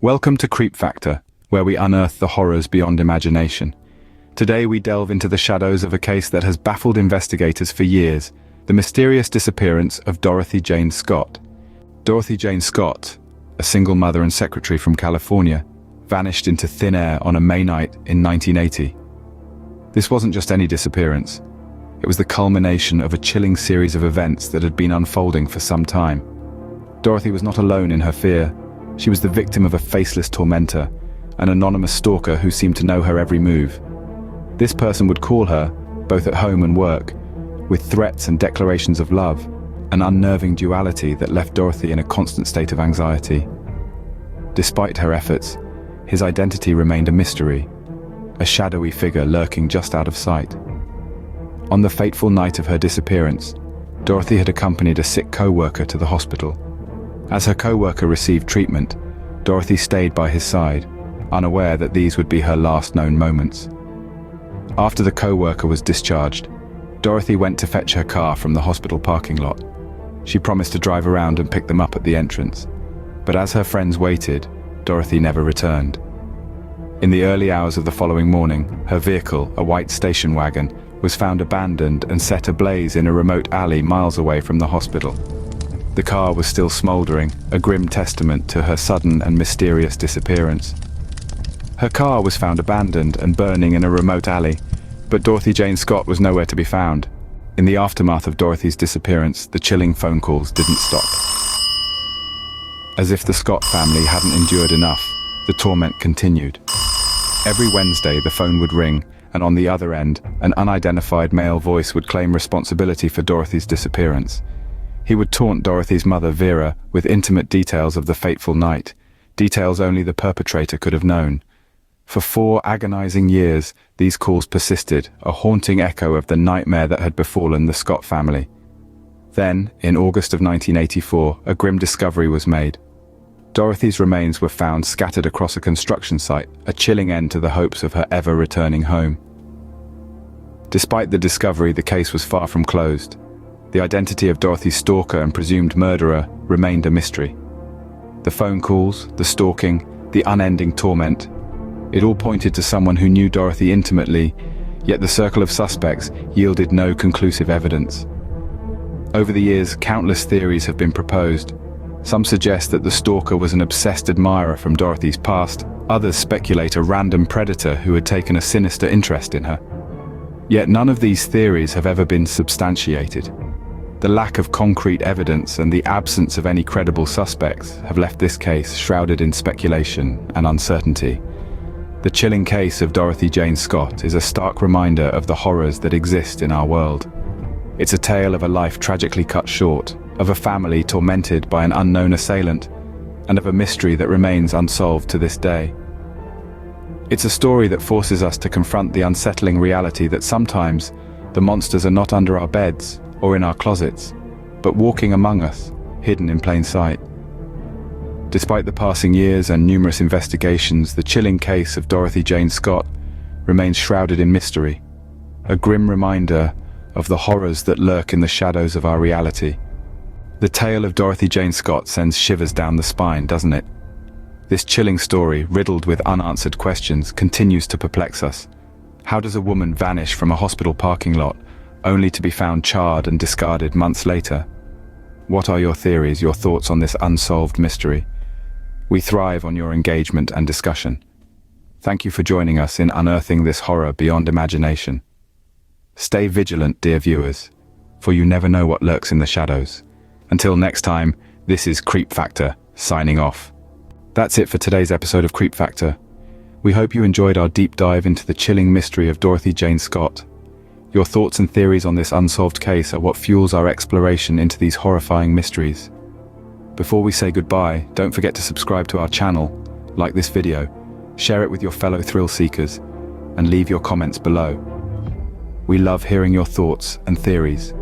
Welcome to Creep Factor, where we unearth the horrors beyond imagination. Today we delve into the shadows of a case that has baffled investigators for years, the mysterious disappearance of Dorothy Jane Scott. Dorothy Jane Scott, a single mother and secretary from California, vanished into thin air on a May night in 1980. This wasn't just any disappearance. It was the culmination of a chilling series of events that had been unfolding for some time. Dorothy was not alone in her fear. She was the victim of a faceless tormentor, an anonymous stalker who seemed to know her every move. This person would call her, both at home and work, with threats and declarations of love, an unnerving duality that left Dorothy in a constant state of anxiety. Despite her efforts, his identity remained a mystery, a shadowy figure lurking just out of sight. On the fateful night of her disappearance, Dorothy had accompanied a sick co-worker to the hospital. As her co-worker received treatment, Dorothy stayed by his side, unaware that these would be her last known moments. After the co-worker was discharged, Dorothy went to fetch her car from the hospital parking lot. She promised to drive around and pick them up at the entrance. But as her friends waited, Dorothy never returned. In the early hours of the following morning, her vehicle, a white station wagon, was found abandoned and set ablaze in a remote alley miles away from the hospital. The car was still smoldering, a grim testament to her sudden and mysterious disappearance. Her car was found abandoned and burning in a remote alley, but Dorothy Jane Scott was nowhere to be found. In the aftermath of Dorothy's disappearance, the chilling phone calls didn't stop. As if the Scott family hadn't endured enough, the torment continued. Every Wednesday, the phone would ring, and on the other end, an unidentified male voice would claim responsibility for Dorothy's disappearance. He would taunt Dorothy's mother, Vera, with intimate details of the fateful night, details only the perpetrator could have known. For 4 agonizing years, these calls persisted, a haunting echo of the nightmare that had befallen the Scott family. Then, in August of 1984, a grim discovery was made. Dorothy's remains were found scattered across a construction site, a chilling end to the hopes of her ever-returning home. Despite the discovery, the case was far from closed. The identity of Dorothy's stalker and presumed murderer remained a mystery. The phone calls, the stalking, the unending torment, it all pointed to someone who knew Dorothy intimately, yet the circle of suspects yielded no conclusive evidence. Over the years, countless theories have been proposed. Some suggest that the stalker was an obsessed admirer from Dorothy's past. Others speculate a random predator who had taken a sinister interest in her. Yet none of these theories have ever been substantiated. The lack of concrete evidence and the absence of any credible suspects have left this case shrouded in speculation and uncertainty. The chilling case of Dorothy Jane Scott is a stark reminder of the horrors that exist in our world. It's a tale of a life tragically cut short, of a family tormented by an unknown assailant, and of a mystery that remains unsolved to this day. It's a story that forces us to confront the unsettling reality that sometimes the monsters are not under our beds or in our closets, but walking among us, hidden in plain sight. Despite the passing years and numerous investigations, the chilling case of Dorothy Jane Scott remains shrouded in mystery, a grim reminder of the horrors that lurk in the shadows of our reality. The tale of Dorothy Jane Scott sends shivers down the spine, doesn't it? This chilling story, riddled with unanswered questions, continues to perplex us. How does a woman vanish from a hospital parking lot, only to be found charred and discarded months later? What are your theories, your thoughts on this unsolved mystery? We thrive on your engagement and discussion. Thank you for joining us in unearthing this horror beyond imagination. Stay vigilant, dear viewers, for you never know what lurks in the shadows. Until next time, this is Creep Factor, signing off. That's it for today's episode of Creep Factor. We hope you enjoyed our deep dive into the chilling mystery of Dorothy Jane Scott. Your thoughts and theories on this unsolved case are what fuels our exploration into these horrifying mysteries. Before we say goodbye, don't forget to subscribe to our channel, like this video, share it with your fellow thrill seekers, and leave your comments below. We love hearing your thoughts and theories.